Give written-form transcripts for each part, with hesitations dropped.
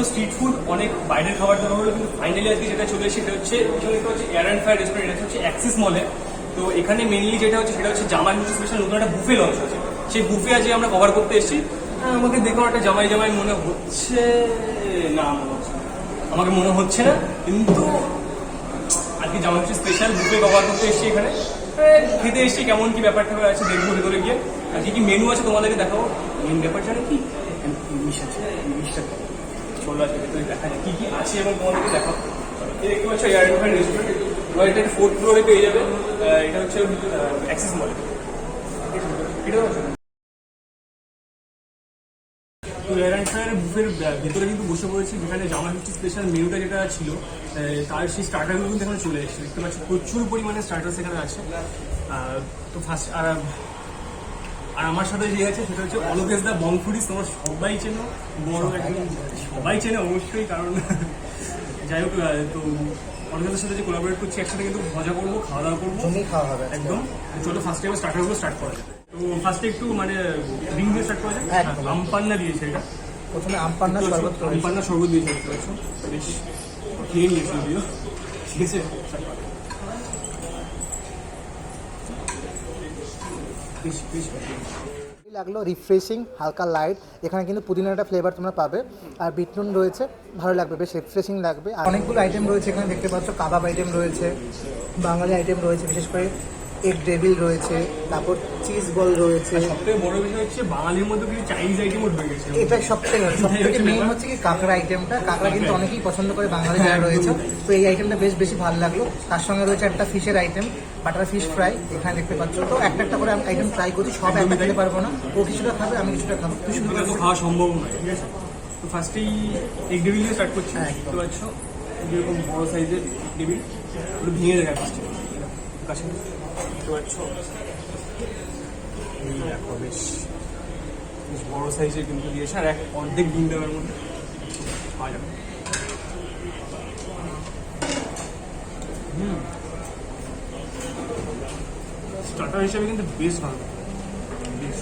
হলো street food, অনেক বাইরের খাবার দাবার হলো, কিন্তু ফাইনালি আজকে যেটা চলে এসেছে সেটা হচ্ছে এখানে হচ্ছে এয়ার অ্যান্ড ফায়ার রেস্টুরেন্ট। এটা হচ্ছে অ্যাক্সিস মলে। তো এখানে মেনলি যেটা হচ্ছে সেটা হচ্ছে জামাই ষষ্ঠী স্পেশাল নতুন একটা বুফে লঞ্চ হচ্ছে। সেই বুফে আজকে আমরা কভার করতে এসেছি। আমাকে দেখো একটা জামাই জামাই মনে হচ্ছে না, আমাকে মনে হচ্ছে না, কিন্তু আজকে জামাই ষষ্ঠী স্পেশাল বুফে কভার করতে এসেছি এখানে। খেতে এসেছি, কেমন কি ব্যাপারটা আছে দেখবো ভেতরে গিয়ে। আর কি কি মেনু আছে তোমাদেরকে দেখাবো। মেন ব্যাপার জানো কি, ইলিশ আছে, ইলিশটা চলো আজকে ভেতরে দেখা যায় কি কি আছে এবং তোমাদেরকে দেখাবো। এই দেখতে পাচ্ছ এয়ার অ্যান্ড ফায়ার রেস্টুরেন্ট, এটা 4th ফ্লোরে পেয়ে যাবে। এটা হচ্ছে অ্যাক্সিস মলে। এটা তো এয়ার অ্যান্ড ফায়ার বুফের ভেতরে কিন্তু বসে পড়েছি, যেখানে জামাই ষষ্ঠী স্পেশাল মেনুটা যেটা ছিল তার সেই স্টার্টারগুলো কিন্তু এখানে চলে এসেছে। দেখতে পাচ্ছি প্রচুর পরিমাণে স্টার্টার সেখানে আছে। তো ফার্স্ট আর আমার সাথে যে আছে সেটা হচ্ছে অলওয়েজ দ্য বং ফুডিজ। তোমরা সবাই চেনো, বড় একদম সবাই চেনে অবশ্যই, কারণ যাই হোক। তো অনেকের সাথে যে কোলাবোরেট করছি, একসাথে কিন্তু মজা করবো, খাওয়া দাওয়া করবো, খাওয়া হবে একদম। চলো ফার্স্টে এবার স্টার্টারগুলো স্টার্ট করা যাবে। তো ফার্স্টে একটু মানে ড্রিঙ্ক দিয়ে স্টার্ট করা যায়। আমপান্না দিয়েছে এটা, প্রথমে আমপান্না শরবত, আমপান্না শরবত দিয়েছে। দেখতে পাচ্ছ বেশ খেয়ে নিয়েছি যদিও, ঠিক আছে। লাগলো রিফ্রেশিং, হালকা লাইট। এখানে কিন্তু পুদিনাটা ফ্লেভার তোমরা পাবে, আর বিটনুন রয়েছে, ভালো লাগবে, বেশ রিফ্রেশিং লাগবে। আর অনেকগুলো আইটেম রয়েছে এখানে, দেখতে পাচ্ছ কাবাব আইটেম রয়েছে, বাঙালি আইটেম রয়েছে, বিশেষ করে এগ ডেভিল রয়েছে, তারপর চিজ বল রয়েছে। সবথেকে বড় বিষয় হচ্ছে বাঙালির মধ্যে কিছু চাইনিজ আইটেমও ঢুকে গেছে। এটা সবথেকে মেইন হচ্ছে কি কাঁকড়া আইটেমটা। কাঁকড়া কিন্তু অনেকেই পছন্দ করে, বাঙালি যারা রয়েছে। তো এই আইটেমটা বেশি ভালো লাগলো। তার সঙ্গে রয়েছে একটা ফিশের আইটেম, বাটার ফিশ ফ্রাই, এখানে দেখতে পাচ্ছ। তো একটা করে আমি আইটেম ট্রাই করছি, সব একটা খেতে পারবো না, ও কিছুটা খাবে, আমি কিছুটা খাবো, এটা তো খাওয়া সম্ভব নয়, ঠিক আছে। তো ফার্স্টেই এগ ডেভিল দিয়ে স্টার্ট করছি। দেখতে পাচ্ছ যেরকম বড় সাইজের ডেভিল, ওটা ভেঙে দেখা ফার্স্টে কাছে দেখতে পাচ্ছ। এই দেখো বেশ বড় সাইজের কিন্তু দিয়েছে, আর অর্ধেক ডিম দেওয়ার মধ্যে পাওয়া যাবে। স্টার্টার হিসেবে কিন্তু বেশ ভালো, বেশ।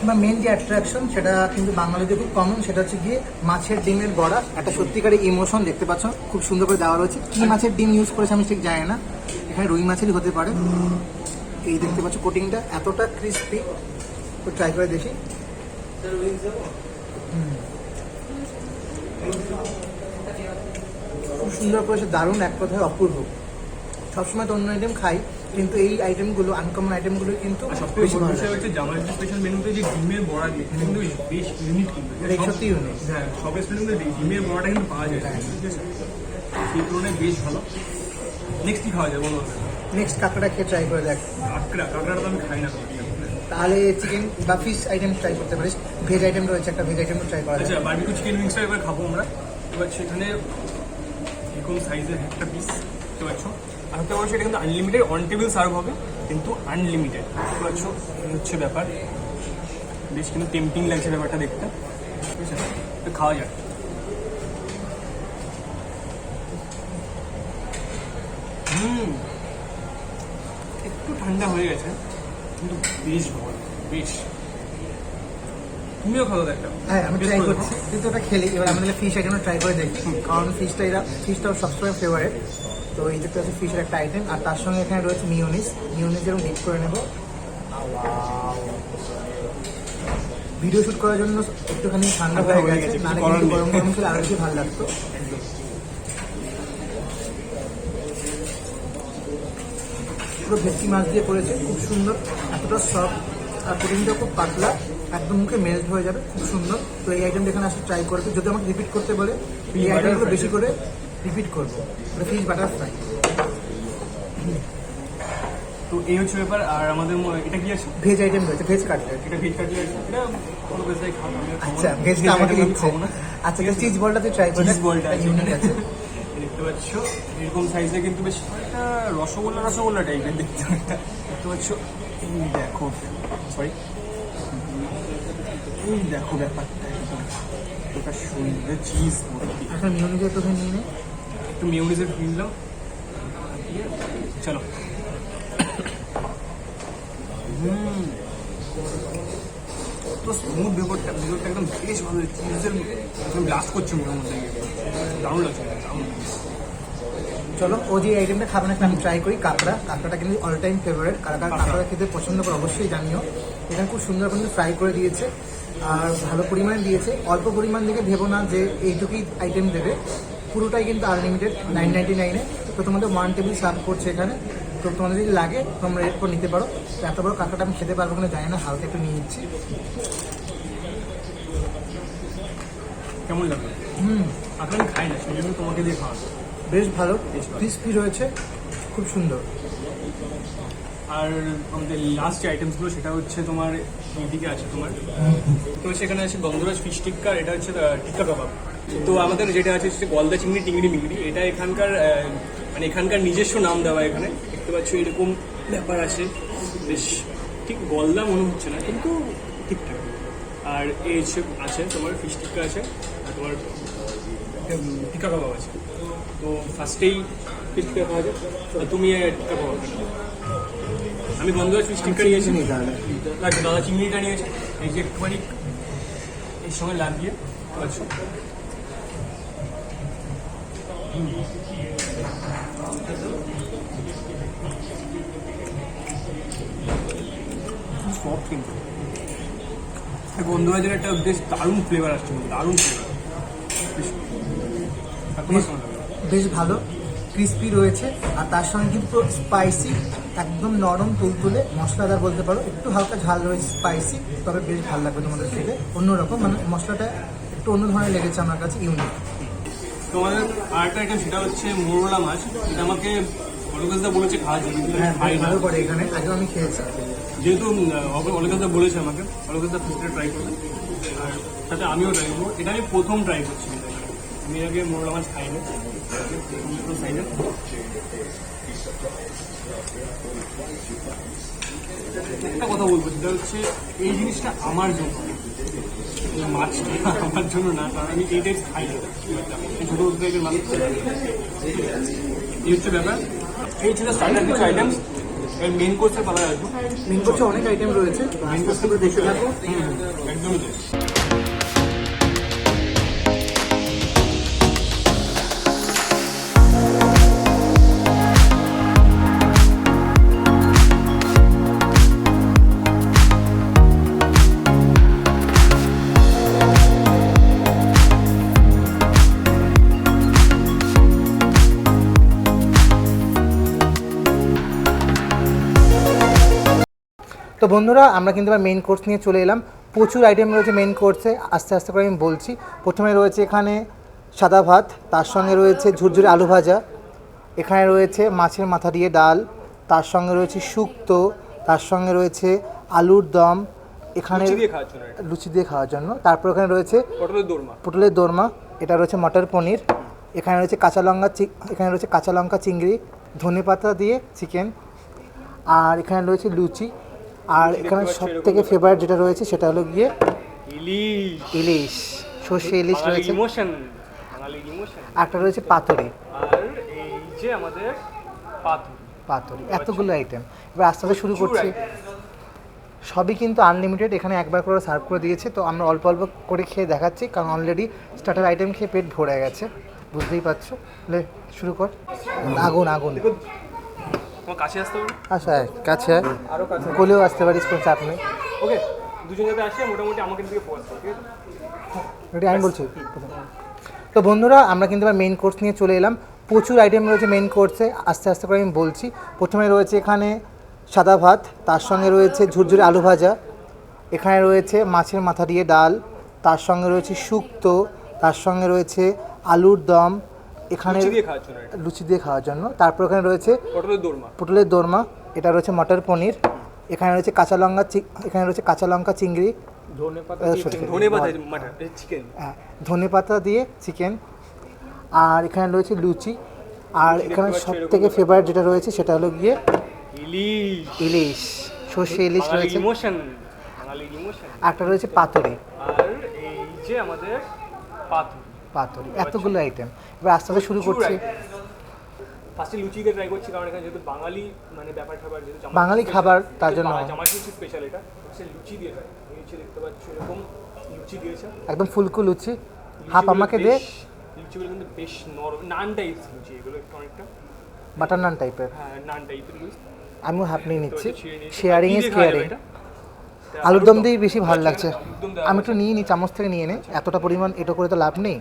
আমার মেন যে অ্যাট্রাকশন সেটা কিন্তু বাঙালিদের খুব কমন, সেটা হচ্ছে গিয়ে মাছের ডিমের বড়া। একটা সত্যিকারের ইমোশন, দেখতে পাচ্ছ খুব সুন্দর করে দেওয়া রয়েছে। কি মাছের ডিম ইউজ করেছে আমি ঠিক জানি না, এখানে রুই মাছেরই হতে পারে। এই দেখতে পাচ্ছ কোটিংটা এতটা ক্রিস্পি, তো ট্রাই করে দেখি। খুব সুন্দর করেছে, দারুণ, এক কথায় অপূর্ব। সবসময় তো অন্য আইটেম খাই, কিন্তু এই আইটেমগুলো, আনকমন আইটেমগুলো কিন্তু সবথেকে বড় বিষয় হচ্ছে জামাই স্পেশাল মেনুতে যে ডিমের বড়া দিয়ে কিন্তু বেশ ইউনিক, কিন্তু সত্যি ইউনিক। হ্যাঁ, সব রেস্টুরেন্টে ডিমের বড়াটা কিন্তু পাওয়া যায়, ঠিক আছে। সেই তুলনায় বেশ ভালো। নেক্সট কি খাওয়া যায় বলো? নেক্সট কাঁকড়া খেয়ে ট্রাই করে দেখ। কাঁকড়াটা তো আমি খাই না। তাহলে চিকেন বা ফিশ আইটেম ট্রাই করতে পারিস। ভেজ আইটেম রয়েছে, একটা ভেজ আইটেম ট্রাই করা যায়। আচ্ছা, বারবিকিউ চিকেন উইংসটা এবার খাবো আমরা। এবার সেখানে এরকম সাইজের একটা পিস দেখতে পাচ্ছ। আর হতে পারছো এটা কিন্তু আনলিমিটেড, অন টেবিল সার্ভ হবে, কিন্তু আনলিমিটেড, দেখতে পাচ্ছ। এই হচ্ছে ব্যাপার, বেশ কিন্তু টেম্পটিং লাগছে ব্যাপারটা দেখতে, ঠিক আছে। তো খাওয়া যাক। একটু ঠান্ডা হয়ে গেছে, কিন্তু বেশ ভালো, বেশ। তুমিও খাওয়া একটা? হ্যাঁ, আমি ট্রাই করছি, কিন্তু ওটা খেলি। এবার আমি ফিশ আইটেমটা ট্রাই করে দেখি, কারণ ফিশটাও সবসময় ফেভারিট। তো এই দেখতে হচ্ছে ফিশের একটা আইটেম, আর তার সঙ্গে এখানে রয়েছে মিওনিজ যেরকম ডিপ করে নেবো। ভিডিও শুট করার জন্য একটুখানি ঠান্ডা হয়ে গেছে, নাহলে কিন্তু গরম গরম ছিল আরো বেশি ভালো লাগতো। পুরো ভেটকি মাছ দিয়ে করেছে, খুব সুন্দর, এতটা সফট, আর পুডিংটা খুব পাতলা, একদম মুখে মেল্ট হয়ে যাবে, খুব সুন্দর। তো এই আইটেমটা এখানে আসলে ট্রাই করবে, যদি আমাকে রিপিট করতে বলে এই আইটেমগুলো বেশি করে রিপিট করবো। Fish butter fry. তো এই হচ্ছে ব্যাপার। আর আমাদের এটা কি আছে? ভেজ আইটেম রয়েছে, ভেজ কাটলেট। এটা ভেজ কাটলেট, এটা কোনো ভেজটাই খাবো না। আচ্ছা, ভেজটা আমাকে দিচ্ছে না। আচ্ছা, চিজ বলটা তুই ট্রাই করে। চিজ বলটা ইউনিক আছে, দেখতে পাচ্ছ। এরকম সাইজে কিন্তু বেশ একটা রসগোল্লা টাইপের দেখতে পাচ্ছ। এই দেখো, সরি, এই দেখো ব্যাপারটা একদম ওটা সুন্দর চিজ ভর্তি। আচ্ছা, মিওনিজ একটু নিয়ে নে, একটু মিওনিজের নিলাম। চলো। এত স্মুথ ভেতরটা একদম বেশ ভালো, চিজের একদম ব্লাস্ট করছে মুখের মধ্যে গিয়ে। দারুণ লাগছে, দারুণ। চলো ও যে আইটেমটা খাবে না আমি ট্রাই করি। কাঁকড়াটা কিন্তু অল টাইম ফেভারিট, কারা কাঁকড়া খেতে পছন্দ করে অবশ্যই জানিও। এখানে খুব সুন্দর কিন্তু ফ্রাই করে দিয়েছে আর ভালো পরিমাণে দিয়েছে। অল্প পরিমাণ দেখে ভেবো না যে এইটুকুই আইটেম দেবে, পুরোটাই কিন্তু আনলিমিটেড 999-এ। তো তোমাদের 1 টেবিল সার্ভ করছে এখানে, তো তোমাদের যদি লাগে তোমরা এরপর নিতে পারো। তো এত বড় কাঁকড়াটা আমি খেতে পারবো কিনা জানি না, হালকা একটু নিয়ে নিচ্ছি। কেমন লাগবে? আপনার আমি খাই না, সেই জন্য তোমাকে দিয়ে খাওয়াবো। বেশ ভালো, ক্রিসপি রয়েছে, খুব সুন্দর। আর আমাদের লাস্ট যে আইটেমসগুলো সেটা হচ্ছে তোমার এইদিকে আছে তোমার, তো সেখানে আছে গন্ধরাজ ফিশ টিক্কা, এটা হচ্ছে টিক্কা কাবাব। তো আমাদের যেটা আছে হচ্ছে গলদা চিংড়ি, টিংড়ি মিংড়ি, এটা এখানকার মানে এখানকার নিজস্ব নাম দেওয়া। এখানে দেখতে পাচ্ছ এরকম ব্যাপার আছে, বেশ ঠিক গলদা মনে হচ্ছে না কিন্তু ঠিকঠাক। আর এই আছে তোমার ফিশ টিক্কা আছে, আর তোমার টিক্কা কাবাব আছে। তো ফার্স্টেই ফিশ টিক্কা খাওয়া যায়, তো তুমি টিক্কা কাবাব খাও। আমি গন্ধরাজ ফিশ টিক্কা নিয়েছি, লাগবে দাদা চিংড়িটা নিয়েছে, এই যে একটুখানি এর সঙ্গে লাগিয়ে আচ্ছা। সফট কিন্তু গন্ধরাজের একটা বেশ দারুণ ফ্লেভার আসছে, দারুণ ফ্লেভার, বেশ ভালো ক্রিসপি রয়েছে। আর তার সঙ্গে কিন্তু স্পাইসি, একদম নরম তুলতুলে মশলাদার বলতে পারো, একটু হালকা ঝাল রয়েছে, স্পাইসি, তবে বেশ ভালো লাগবে তোমাদের খেতে। অন্যরকম মানে মশলাটা একটু অন্য ধরনের লেগেছে আমার কাছে, ইউনিক। তোমাদের আরেকটা আইটেম সেটা হচ্ছে মোরলা মাছ, এটা আমাকে অলকাজদা বলেছে খাওয়ার জন্য, হ্যাঁ খাই না। ভালো করে এখানে, আগেও আমি খেয়েছি। যেহেতু অলকাজদা বলেছে আমাকে, অলকাজদা ফিশটা ট্রাই করবে, আর সাথে আমিও ট্রাই করবো। এটা আমি প্রথম ট্রাই করছি, আমি আগে মোরলা মাছ খাই না। সাইডে একটা কথা বলবো, সেটা হচ্ছে এই জিনিসটা আমার জন্য, মাছ আমার জন্য না, কারণ আমি এই টাইপ খাই না, ছোটো টাইপের মাছ। এই হচ্ছে ব্যাপার। এই ছিল স্টার্টার কিছু আইটেমস। এর মেন কোর্সের পালা আসবো। মেন কোর্সে অনেক আইটেম রয়েছে, মেন কোর্সটা দেখে থাকো। একদমই তাই। তো বন্ধুরা আমরা কিন্তু এবার মেন কোর্স নিয়ে চলে এলাম। প্রচুর আইটেম রয়েছে মেন কোর্সে, আস্তে আস্তে করে আমি বলছি। প্রথমে রয়েছে এখানে সাদা ভাত, তার সঙ্গে রয়েছে ঝুরঝুরে আলু ভাজা, এখানে রয়েছে মাছের মাথা দিয়ে ডাল, তার সঙ্গে রয়েছে শুক্তো, তার সঙ্গে রয়েছে আলুর দম, এখানে লুচি দিয়ে খাওয়ার জন্য। তারপর এখানে রয়েছে পটলের দোরমা, এটা রয়েছে মটর পনির, এখানে রয়েছে কাঁচা লঙ্কা চিংড়ি, ধনেপাতা দিয়ে চিকেন, আর এখানে রয়েছে লুচি। আর এখানে সব থেকে ফেভারিট যেটা রয়েছে সেটা হলো গিয়ে ইলিশ, সর্ষে ইলিশ রয়েছে, একটা রয়েছে পাতুরি, আর এই যে আমাদের পাতুরি। এতগুলো আইটেম এবার আস্তে আস্তে শুরু করছি। সবই কিন্তু আনলিমিটেড, এখানে একবার করে সার্ভ করে দিয়েছে। তো আমরা অল্প অল্প করে খেয়ে দেখাচ্ছি, কারণ অলরেডি স্টার্টার আইটেম খেয়ে পেট ভরে গেছে, বুঝতেই পারছো। শুরু কর। আগুন আগুন কাছে আসতে পারবে? আচ্ছা কাছে আরও কাছে কোলেও আসতে পারিস, কোনো চাপ নেই। ওকে, দুজন যাতে আসে মোটামুটি আমাকে দিকে পৌঁছ, ঠিক আছে? রেডি, আমি বলছি। তো বন্ধুরা আমরা কিন্তু এবার মেন কোর্স নিয়ে চলে এলাম। প্রচুর আইটেম রয়েছে মেন কোর্সে, আস্তে আস্তে করে আমি বলছি। প্রথমে রয়েছে এখানে সাদা ভাত, তার সঙ্গে রয়েছে ঝুরঝুরে আলু ভাজা, এখানে রয়েছে মাছের মাথা দিয়ে ডাল, তার সঙ্গে রয়েছে শুক্তো, তার সঙ্গে রয়েছে আলুর দম, এখানে লুচি দিয়ে খাওয়ার জন্য। তারপর এখানে রয়েছে পটলের দোরমা, এটা রয়েছে মটর পনির, এখানে রয়েছে কাঁচা লঙ্কা চিংড়ি, ধনেপাতা দিয়ে চিকেন, আর এখানে রয়েছে লুচি। আর এখানে সব থেকে ফেভারিট যেটা রয়েছে সেটা হলো গিয়ে ইলিশ, সর্ষে ইলিশ রয়েছে, একটা রয়েছে পাতুরি, আর এই যে আমাদের পাতুরি। এতগুলো আইটেম এবার আস্তে আস্তে শুরু করছি। ফার্স্টে লুচি দিয়ে ট্রাই করছি, কারণ এখানে যেহেতু বাঙালি মানে ব্যাপার খাবার, যেহেতু বাঙালি খাবার, তার জন্য জামাই ষষ্ঠী স্পেশাল, এটা হচ্ছে লুচি দিয়ে ট্রাই। এই নিচে দেখতে পাচ্ছ এরকম লুচি দিয়েছে। একদম ফুলকো লুচি। হাফ আমাকে দে। লুচিগুলো কিন্তু বেশ নরম, নান টাইপস লুচি এগুলো, একটু অনেকটা বাটার নান টাইপের। হ্যাঁ নান টাইপের লুচি। আমিও হাফ নিয়ে নিচ্ছি। Sharing sharing is caring. আলুর দম দিয়েই বেশি ভালো লাগছে। আমি একটু নিয়ে নিই, চামচ থেকে নিয়ে নিই, এতটা পরিমাণ এটো করে তো লাভ নেই,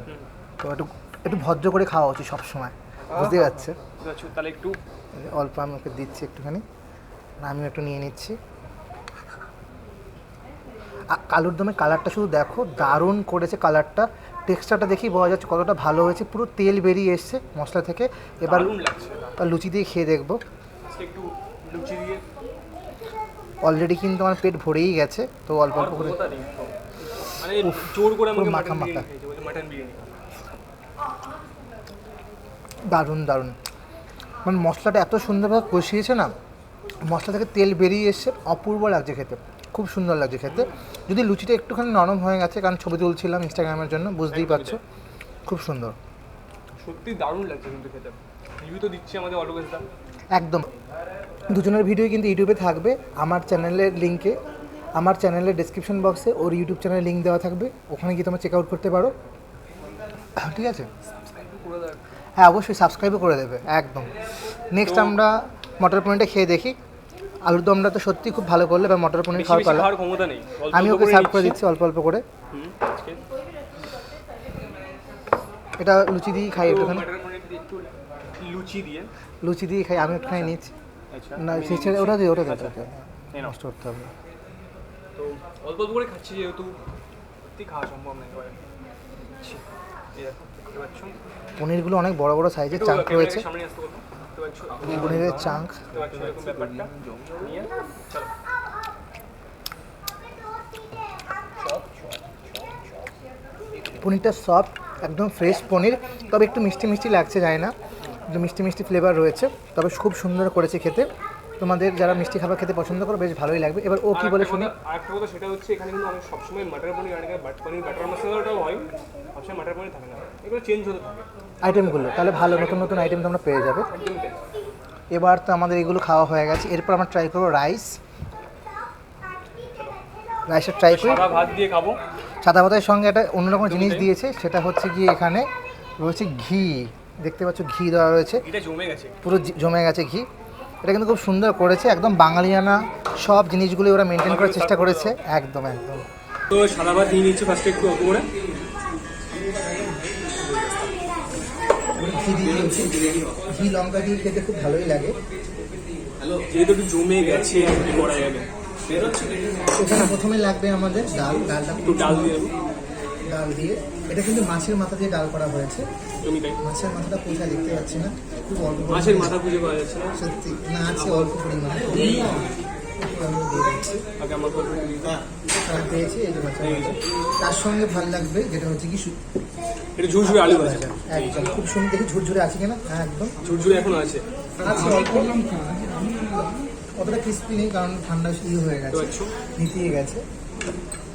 তো একটু একটু ভদ্র করে খাওয়া উচিত সবসময়, বুঝতে পারছে। তাহলে একটু অল্প আমি ওকে দিচ্ছি একটুখানি, আমিও একটু নিয়ে নিচ্ছি। আলুর দমের কালারটা শুধু দেখো, দারুণ করেছে কালারটা, টেক্সচারটা দেখেই বোঝা যাচ্ছে কতটা ভালো হয়েছে, পুরো তেল বেরিয়ে এসছে মশলা থেকে। এবার লুচি দিয়ে খেয়ে দেখবো। একটু লুচি দিয়ে অলরেডি কিন্তু আমার পেট ভরেই গেছে, তো অল্প অল্প করে মানে জোর করে আমাকে মাখা মাটন মাখা। বিরিয়ানি, মাটন বিরিয়ানি দারুণ দারুণ, মানে মশলাটা এত সুন্দরভাবে কষিয়েছে না, মশলা থেকে তেল বেরিয়ে এসছে, অপূর্ব লাগছে খেতে, খুব সুন্দর লাগছে খেতে। যদি লুচিটা একটুখানি নরম হয়ে গেছে, কারণ ছবি তুলছিলাম ইনস্টাগ্রামের জন্য, বুঝতেই পারছো, খুব সুন্দর, সত্যি দারুণ লাগছে কিন্তু খেতে। রিভিউ তো দিচ্ছি আমাদের অলওয়েজ দা। একদম। দুজনের ভিডিও কিন্তু ইউটিউবে থাকবে, আমার চ্যানেলের লিঙ্কে, আমার চ্যানেলের ডেসক্রিপশন বক্সে ওর ইউটিউব চ্যানেলের লিঙ্ক দেওয়া থাকবে, ওখানে গিয়ে তোমরা চেক আউট করতে পারো, ঠিক আছে? হ্যাঁ অবশ্যই সাবস্ক্রাইবও করে দেবে, একদম। নেক্সট আমরা মটর পনিরটা খেয়ে দেখি। আলুর দমটা তো সত্যি খুব ভালো করলে, এবার মটর পনির খাওয়ার পালা। ক্ষমতা নেই, আমি ওকে সার্ভ করে দিচ্ছি অল্প অল্প করে। এটা লুচি দিয়েই খাই একটুখানি, লুচি দিয়ে লুচি দিয়ে খাই, আমি একটুখানি নিচ্ছি। আচ্ছা না সে ওটা দিয়ে ওটা দিয়ে নষ্ট করতে হবে। তো অল্প অল্প করে খাচ্ছি, যেহেতু সত্যি খাওয়া সম্ভব নয় এবারে। এই দেখো দেখতে পাচ্ছ পনিরগুলো অনেক বড় বড় সাইজের চাঙ্ক রয়েছে, সামনে আসতে বলবো, দেখতে পাচ্ছ পনিরের চাঙ্ক। দেখতে পাচ্ছ এরকম ব্যাপারটা নিয়ে চলো। পনিরটা সফট, একদম ফ্রেশ পনির, তবে একটু মিষ্টি মিষ্টি লাগছে, যায় না, একটু মিষ্টি মিষ্টি ফ্লেভার রয়েছে, তবে খুব সুন্দর করেছে খেতে। তোমাদের যারা মিষ্টি খাবার খেতে পছন্দ করো বেশ ভালোই লাগবে। এবার ও কি বলে শুনি। আরেকটা কথা সেটা হচ্ছে, এখানে কিন্তু অনেক সবসময় মাটার পনির, অনেক পনির বাটার মশলাটাও হয়, সবসময় মাটার পনির থাকে না, এগুলো চেঞ্জ হতে থাকে আইটেমগুলো, তাহলে ভালো নতুন নতুন আইটেম তোমরা পেয়ে যাবে। একদম। এবার তো আমাদের এগুলো খাওয়া হয়ে গেছে, এরপর আমরা ট্রাই করবো রাইসের ট্রাই করি। সাদা ভাত দিয়ে খাবো। সাদা ভাতের সঙ্গে একটা অন্যরকম জিনিস দিয়েছে, সেটা হচ্ছে গিয়ে এখানে রয়েছে ঘি, দেখতে পাচ্ছ ঘি দেওয়া রয়েছে, এটা জমে গেছে, পুরো জমে গেছে ঘি। এটা কিন্তু খুব সুন্দর করেছে, একদম বাঙালিয়ানা সব জিনিসগুলো ওরা মেনটেন করার চেষ্টা করেছে, একদম একদম। তো সাদা ভাত নিয়ে নিচ্ছি ফার্স্টে একটু অল্প করে, ঘি লঙ্কা দিয়ে খেতে খুব ভালোই লাগে। যেহেতু একটু জমে গেছে কি করা যাবে। এখানে প্রথমে লাগবে আমাদের ডালটা একটু ডাল দিয়ে দেবো, ডাল দিয়ে, এটা কিন্তু মাছের মাথা দিয়ে ডাল করা হয়েছে। তুমি তাই মাছের মাথাটা কোথায় দেখতে পাচ্ছি না, খুব অল্প মাছের মাথা খুঁজে পাওয়া যাচ্ছে না, সত্যি না, আছে অল্প পরিমাণে। আগে আমার পেয়েছি এই যে মাছের মাথা। তার সঙ্গে ভালো লাগবে যেটা হচ্ছে কি এটা ঝুরঝুরে আলু ভাজা, একদম খুব সুন্দর, দেখি ঝুরঝুরে আছে কিনা। হ্যাঁ একদম ঝুরঝুরে এখনো আছে, অল্প, অতটা ক্রিস্পি নেই কারণ ঠান্ডা হয়ে গেছে, মিশিয়ে গেছে।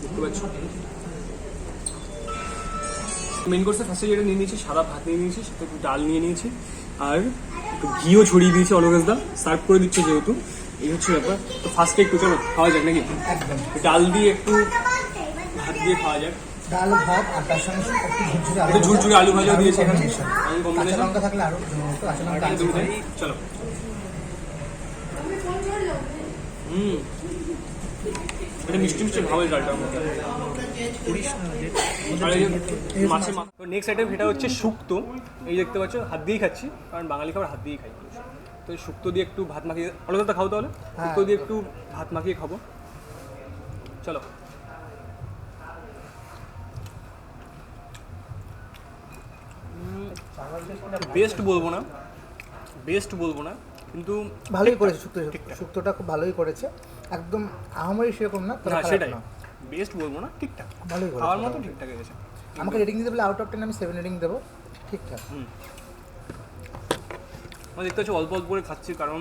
দেখতে পাচ্ছ মেন কোর্সে ফার্স্টে যেটা নিয়ে নিয়েছি, সাদা ভাত নিয়ে নিয়েছি, সাথে একটু ডাল নিয়ে নিয়েছি, আর একটু ঘিও ছড়িয়ে দিয়েছি অলওয়েজ দা, সার্ভ করে দিচ্ছে যেহেতু, এই হচ্ছে ব্যাপার। তো ফার্স্টে একটু চলো খাওয়া যাক নাকি, একদম ডাল দিয়ে একটু ভাত দিয়ে খাওয়া যাক। ডাল ভাত আর তার সঙ্গে একটু ঝুরঝুরে আলু ভাজা দিয়েছে এখানে, আমি কাঁচা কম্বিনেশন লঙ্কা থাকলে আরো কাঁচা লঙ্কা আছে। চলো। এটা মিষ্টি মিষ্টি ভাবে ডালটার মধ্যে। মাছের মাথা। তো নেক্সট আইটেম সেটা হচ্ছে শুক্তো, এই দেখতে পাচ্ছ হাত দিয়েই খাচ্ছি, কারণ বাঙালি খাবার হাত দিয়েই খাই। তো শুক্তো দিয়ে একটু ভাত মাখিয়ে, আলাদা খাও তাহলে, শুক্তো দিয়ে একটু ভাত মাখিয়ে খাবো, চলো। বেস্ট বলবো না কিন্তু ভালোই করেছে শুক্তোটা খুব ভালোই করেছে, একদম আহামরি সেরকম না, না সেটাই বেস্ট বলবো না, ঠিকঠাক ভালোই করেছে, খাওয়ার মতো ঠিকঠাক গেছে। আমাকে রেটিং দিতে বলে আউট অফ 10 আমি 7 রেটিং দেবো, ঠিকঠাক। আমরা দেখতে পাচ্ছি অল্প অল্প করে খাচ্ছি, কারণ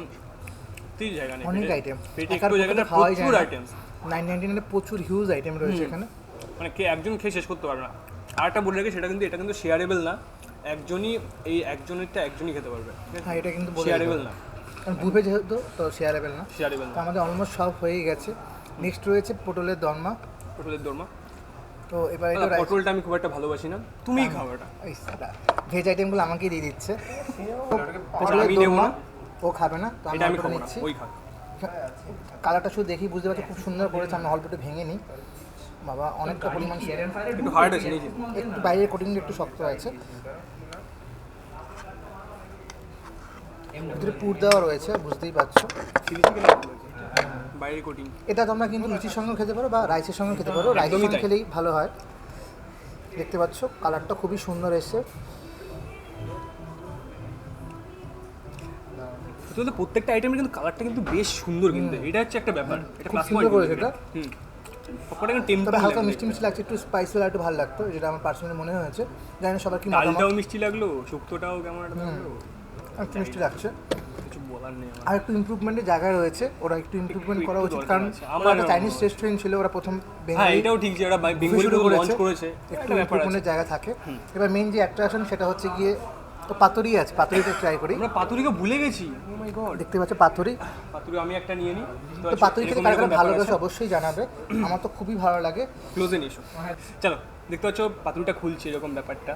তিন জায়গা নেই, অনেক আইটেম, পেটে একটু জায়গাটা প্রচুর আইটেম, 999 প্রচুর হিউজ আইটেম রয়েছে এখানে, মানে কে একজন খেয়ে শেষ করতে পারবে না। আর একটা বলে রাখি, সেটা কিন্তু এটা কিন্তু শেয়ারেবল না, একজনেরটা একজনই খেতে পারবে, হ্যাঁ এটা কিন্তু শেয়ারেবল না, কারণ বুফে যেহেতু তো শেয়ারেবল না। শেয়ারেবল তো না। আমাদের অলমোস্ট সব হয়েই গেছে। নেক্সট রয়েছে পটলের দরমা, পটলের দোরমা। তো এবার এটা রাইস পটলটা আমি খুব একটা ভালোবাসি না, তুমিই খাও এটা। ভেজ আইটেমগুলো আমাকেই দিয়ে দিচ্ছে। আচ্ছা, আমি নেবো না, ও খাবে না, তো এটা আমি অল্পটা খাবো না, নিচ্ছি। ওই খাও। কালারটা শুধু দেখি বুঝতে পারছি খুব সুন্দর করেছে, আমি অল্পটা ভেঙে নিই। বাবা অনেকটা পরিমাণ, একটু হার্ড আছে নাকি? একটু বাইরের কোটিংটা একটু শক্ত আছে, ভিতরে পুর দেওয়া রয়েছে, বুঝতেই পারছো। চিলি চিকেন বাইরে কোটিং। এটা তোমরা কিন্তু লুচির সঙ্গেও খেতে পারো বা রাইসের সঙ্গেও খেতে পারো, রাইসের একদমই সঙ্গে তাই। খেলেই ভালো হয়। দেখতে পাচ্ছ কালারটা খুবই সুন্দর এসছে। আসলে প্রত্যেকটা আইটেমের কিন্তু কালারটা কিন্তু বেশ সুন্দর, কিন্তু এটা হচ্ছে একটা ব্যাপার, এটা খুব প্লাস সুন্দর পয়েন্ট করেছে এটা। সবকটা কিন্তু তবে টেম্পল হালকা মিষ্টি মিষ্টি লাগছে, একটু স্পাইসি হলে একটু ভালো লাগতো, যেটা আমার পার্সোনালি মনে হয়েছে। জানি না সবার কি মতামত। ডালটাও মিষ্টি লাগলো, শুক্তোটাও কেমন একটা লাগলো, একটু মিষ্টি লাগছে, কিছু বলার নেই আমার। আর একটু ইমপ্রুভমেন্টের জায়গা রয়েছে, ওরা একটু ইমপ্রুভমেন্ট করা একটু উচিত, দরকার কারণ আছে। ওরা একটা চাইনিজ রেস্টুরেন্ট ছিল, ওরা প্রথম হ্যাঁ, বেঙ্গলি এটাও ঠিক যে ওরা বেঙ্গলি শুরু লঞ্চ করেছে, একটু একটা ব্যাপার আছে। ইমপ্রুভমেন্টের জায়গা থাকে। এবার মেইন যে অ্যাট্রাকশন সেটা হচ্ছে গিয়ে তো পাতুরি আছে, পাতুরিটা ট্রাই করি। আমরা পাতুরিকে ভুলে গেছি, ও মাই গড। দেখতে পাচ্ছ পাতুরি, পাতুরি আমি একটা নিয়ে নিই। তো পাতুরি খেতে কারা কারা ভালোবাসে অবশ্যই জানাবে, আমার তো খুবই ভালো লাগে। ক্লোজে নিয়ে এসো। চলো, দেখতে পাচ্ছ পাতুরিটা খুলছে, এরকম ব্যাপারটা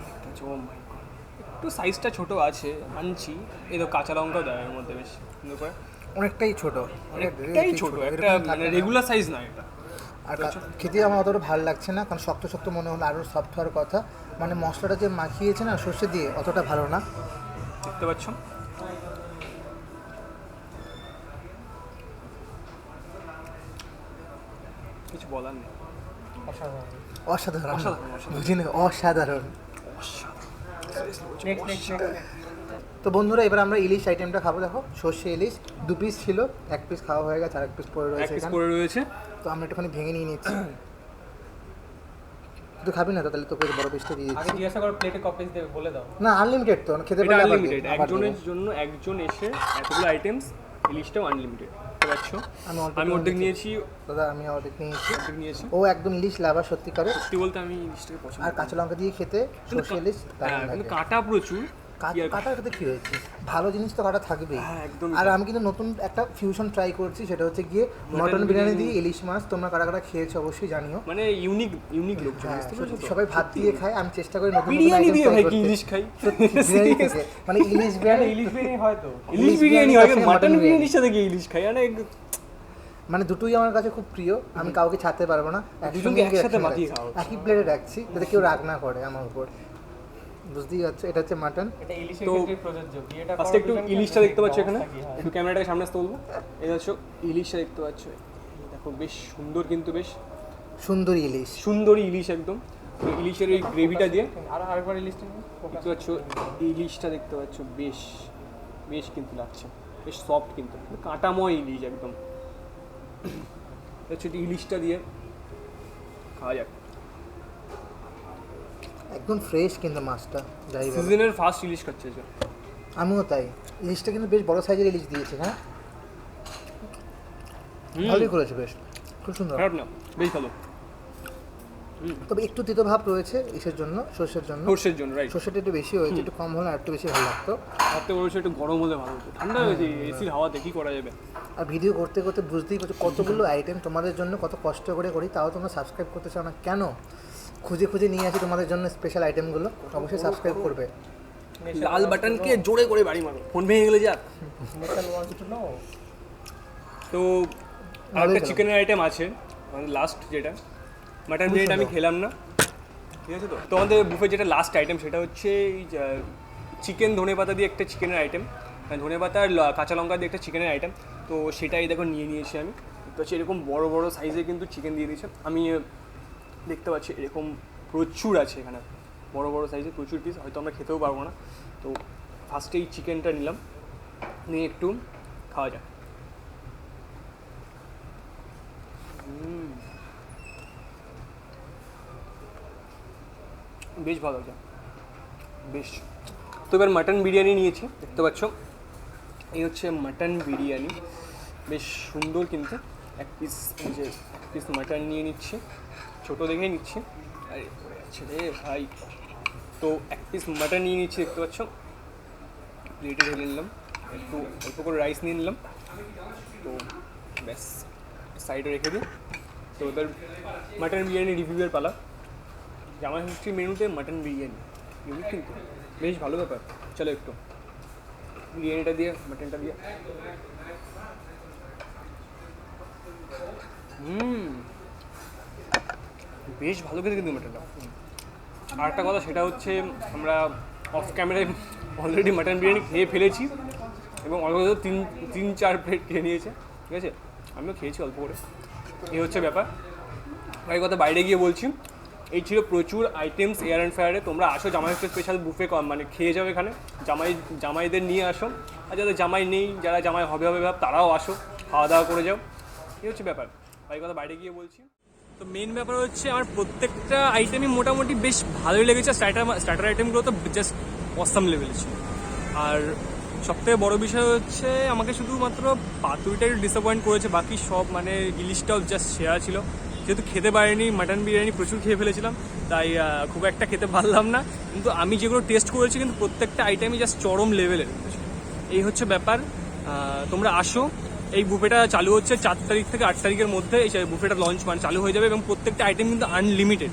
দেখতে পাচ্ছ। ও মাই গড, একটু সাইজটা ছোট আছে, মানছি। এই তো কাঁচা লঙ্কাও দেয় এর মধ্যে, বেশ সুন্দর করে। অনেকটাই ছোট, এটাই ছোট, একটা মানে রেগুলার সাইজ না এটা। আর খেতে আমার অতটা ভালো লাগছে না, কারণ শক্ত শক্ত মনে হলো, আরও সফট হওয়ার কথা। মানে মশলাটা যে মাখিয়েছে না সর্ষে দিয়ে, অতটা ভালো না। দেখতে পাচ্ছ কিছু বলার নেই। অসাধারণ, অসাধারণ। বুঝিনি, অসাধারণ। তো বন্ধুরা এবার আমরা ইলিশ আইটেমটা খাবো। দেখো সর্ষে ইলিশ 2 পিস ছিল, 1 পিস খাওয়া হয়ে গেছে, আর 1 পিস পড়ে এক রয়েছে পিস এখানে। করে রয়েছে। তো আমরা একটুখানি ভেঙে নিয়ে নিচ্ছি। তুই খাবি না তো, তাহলে তোকে বড় পিসটা দিয়ে আগে দিচ্ছি। জিজ্ঞাসা করো প্লেটে ক পিস দেবে বলে দাও। না আনলিমিটেড তো, খেতে এটা পারলে আবার আনলিমিটেড, দিই, আবার একজনের দেবো। জন্য একজন এসে এতগুলো আইটেমস, ইলিশটাও আনলিমিটেড। দেখতে পাচ্ছ আমি আমি অর্ধেক নিয়েছি, দাদা আমি অর্ধেক নিয়েছি। অর্ধেক নিয়েছি। ও একদম ইলিশ লাভার সত্যিকারে, সত্যি বলতে আমি ইলিশটাকে পছন্দ আর করি। কাঁচা লঙ্কা দিয়ে খেতে সর্ষে ইলিশ দারুণ হ্যাঁ, কিন্তু লাগে। কাঁটা প্রচুর। কি আর- কাটা এটাতে কি হয়েছে, ভালো জিনিস তো কাটা থাকবেই। হ্যাঁ, একদম। আর আমি কিন্তু নতুন একটা ফিউশন ট্রাই করছি, সেটা হচ্ছে গিয়ে মটন বিরিয়ানি বিরিয়ানি দিয়ে ইলিশ মাছ। তোমরা কারা কারা খেয়েছো অবশ্যই জানিও। মানে ইউনিক ইউনিক লোকজন, হ্যাঁ, বুঝতে পেরেছো তো? সবাই ভাত দিয়ে খায়, আমি চেষ্টা করি নতুন বিরিয়ানি দিয়ে ভাই কি করতে। ইলিশ খাই? বিরিয়ানি থেকে, মানে ইলিশ বিরিয়ানি, ইলিশ বিরিয়ানি হয়তো ইলিশ বিরিয়ানি হয়, আছে, মাটন বিরিয়ানির সাথে কি ইলিশ খাই? মানে মানে দুটোই আমার কাছে খুব প্রিয়, আমি কাউকে ছাড়তে পারবো না। দুজনকে একসাথে মাখিয়ে খাওয়া হচ্ছে। একই প্লেটে রাখছি যাতে কেউ রাগ না করে আমার উপর, বুঝতেই পারছো। এটা হচ্ছে মাটন। এটা ইলিশের তো ক্ষেত্রে প্রযোজ্য। বিয়েটা ফার্স্টে একটু ইলিশটা দেখতে পাচ্ছ এখানে, একটু ক্যামেরাটাকে সামনে আসতে বলবো। এই দেখছো ইলিশটা দেখতে পাচ্ছ, এই দেখো বেশ সুন্দর, কিন্তু বেশ সুন্দরী ইলিশ, সুন্দরী ইলিশ একদম। তো ইলিশের এই গ্রেভিটা দিয়ে আর আরেকবার ইলিশটা নিয়ে দেখতে পাচ্ছ, ইলিশটা দেখতে পাচ্ছ বেশ বেশ কিন্তু লাগছে, বেশ সফট, কিন্তু কাঁটাময় ইলিশ একদম। হচ্ছে ইলিশটা দিয়ে খাওয়া যাক। একদম ফ্রেশ কিন্তু মাছটা, যাই বলো। সিজনের ফার্স্ট ইলিশ খাচ্ছে যে। আমিও তাই। ইলিশটা কিন্তু বেশ বড় সাইজের ইলিশ দিয়েছে, হ্যাঁ ভালোই করেছে, বেশ খুব সুন্দর। খারাপ না, বেশ ভালো। তবে একটু তিতো ভাব রয়েছে ইসের জন্য, সর্ষের জন্য। সর্ষের জন্য, রাইট। সর্ষেটা একটু বেশি হয়েছে, একটু কম হলে আর একটু বেশি ভালো লাগতো। ভাবতে বলেছে একটু গরম হলে ভালো হতো, ঠান্ডা হয়েছে এসির হাওয়াতে কি করা যাবে। আর ভিডিও করতে করতে বুঝতেই পারছো কতগুলো আইটেম তোমাদের জন্য কত কষ্ট করে করি, তাও তোমরা সাবস্ক্রাইব করতে চাও না কেন? খুঁজে খুঁজে নিয়ে আসি তোমাদের জন্য স্পেশাল আইটেমগুলো, অবশ্যই সাবস্ক্রাইব করবে। লাল বাটনকে জোরে করে বাড়ি মারো, ফোন ভেঙে গেলে যাক। Metal wants to know. তো আরেকটা চিকেনের আইটেম আছে, মানে লাস্ট যেটা মাটন বিরিয়ানি আমি খেলাম না, ঠিক আছে। তো তোমাদের বুফে যেটা লাস্ট আইটেম সেটা হচ্ছে চিকেন ধনেপাতা দিয়ে একটা চিকেনের আইটেম, ধনেপাতা আর কাঁচা লঙ্কা দিয়ে একটা চিকেনের আইটেম। তো সেটাই দেখো নিয়ে নিয়েছি আমি। তো হচ্ছে এরকম বড় বড় সাইজে কিন্তু চিকেন দিয়ে দিয়েছে। আমি দেখতে পাচ্ছি এরকম প্রচুর আছে এখানে, বড় বড় সাইজে প্রচুর পিস, হয়তো আমরা খেতেও পারবো না। তো ফার্স্টে এই চিকেনটা নিলাম, নিয়ে একটু খাওয়া যাক। বেশ ভালো আছে, বেশ। তো এবার মাটন বিরিয়ানি নিয়েছি, দেখতে পাচ্ছ এই হচ্ছে মাটন বিরিয়ানি, বেশ সুন্দর কিন্তু। এক পিস মাটন নিয়ে নিচ্ছি, ছোটো দেখেই নিচ্ছি। আরে পড়ে যাচ্ছে রে ভাই। তো এক পিস মাটন নিয়ে নিচ্ছি, দেখতে পাচ্ছ প্লেটে ঢেলে নিলাম, একটু অল্প করে রাইস নিয়ে নিলাম। তো ব্যাস সাইডে রেখে দিই। তো ওদের মাটন বিরিয়ানি রিভিউয়ের পালা। জামাই ষষ্ঠীর মেনুতে মাটন বিরিয়ানি ইউনিক, কিন্তু বেশ ভালো ব্যাপার। চলো একটু বিরিয়ানিটা দিয়ে মাটনটা দিয়ে। বেশ ভালো খেতে কিন্তু মাটনটা। আর একটা কথা সেটা হচ্ছে আমরা অফ ক্যামেরায় অলরেডি মাটন বিরিয়ানি খেয়ে ফেলেছি এবং অলরেডি তিন চার প্লেট খেয়ে নিয়েছে, ঠিক আছে। আমিও খেয়েছি অল্প করে, এই হচ্ছে ব্যাপার। এই কথা বাইরে গিয়ে বলছি, এই ছিল প্রচুর আইটেমস এয়ার অ্যান্ড ফায়ারে। তোমরা আসো জামাই ষষ্ঠী স্পেশাল বুফে মানে খেয়ে যাও এখানে। জামাইদের নিয়ে আসো, আর যাদের জামাই নেই, যারা জামাই হবে ভাব তারাও আসো, খাওয়া দাওয়া করে যাও, এই হচ্ছে ব্যাপার। এই কথা বাইরে গিয়ে বলছি। তো মেন ব্যাপার হচ্ছে আমার প্রত্যেকটা আইটেমই মোটামুটি বেশ ভালোই লেগেছে। স্টার্টার আইটেমগুলো তো জাস্ট অসাম লেভেল ছিল। আর সবথেকে বড় বিষয় হচ্ছে আমাকে শুধুমাত্র পাতুরিটা একটু ডিসঅ্যাপয়েন্ট করেছে, বাকি সব মানে ইলিশটাও জাস্ট সেরা ছিল। যেহেতু খেতে পারিনি, মাটন বিরিয়ানি প্রচুর খেয়ে ফেলেছিলাম, তাই খুব একটা খেতে পারলাম না। কিন্তু আমি যেগুলো টেস্ট করেছি কিন্তু প্রত্যেকটা আইটেমই জাস্ট চরম লেভেলের। এই হচ্ছে ব্যাপার। তোমরা আসো, এই বুফেটা চালু হচ্ছে 4 তারিখ থেকে 8 তারিখের মধ্যে। এই বুফেটা লঞ্চ চালু হয়ে যাবে এবং প্রত্যেকটা আইটেম কিন্তু আনলিমিটেড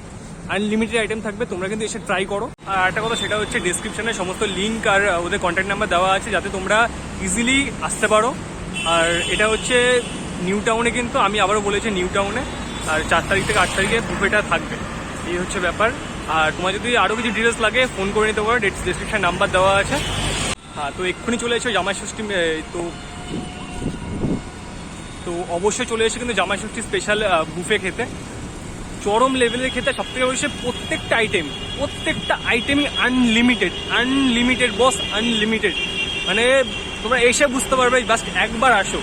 আইটেম থাকবে। তোমরা কিন্তু এসে ট্রাই করো। আর একটা কথা সেটা হচ্ছে ডেসক্রিপশনে সমস্ত লিঙ্ক আর ওদের কন্ট্যাক্ট নাম্বার দেওয়া আছে, যাতে তোমরা ইজিলি আসতে পারো। আর এটা হচ্ছে নিউ টাউনে, কিন্তু আমি আবারও বলেছি নিউ টাউনে। আর 4 তারিখ থেকে 8 তারিখে বুফেটা থাকবে, এই হচ্ছে ব্যাপার। আর তোমার যদি আরও কিছু ডিটেলস লাগে ফোন করে নিতে পারো, ডেসক্রিপশন নাম্বার দেওয়া আছে। হ্যাঁ, তো এক্ষুনি চলে এসো জামাই ষষ্ঠী। তো অবশ্যই চলে এসে কিন্তু জামাই ষষ্ঠী স্পেশাল বুফে খেতে, চরম লেভেলের খেতে। সবথেকে বেশি প্রত্যেকটা আইটেমই আনলিমিটেড বস, আনলিমিটেড। মানে তোমরা এসে বুঝতে পারবে, জাস্ট একবার আসো।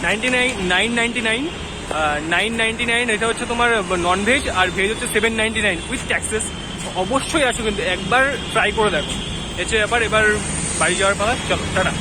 999 এটা হচ্ছে তোমার ননভেজ, আর ভেজ হচ্ছে 799 উইথ ট্যাক্সেস। অবশ্যই আসো, কিন্তু একবার ট্রাই করে দেখো। এসে এবার বাড়ি যাওয়ার পালা। চলো টাটা।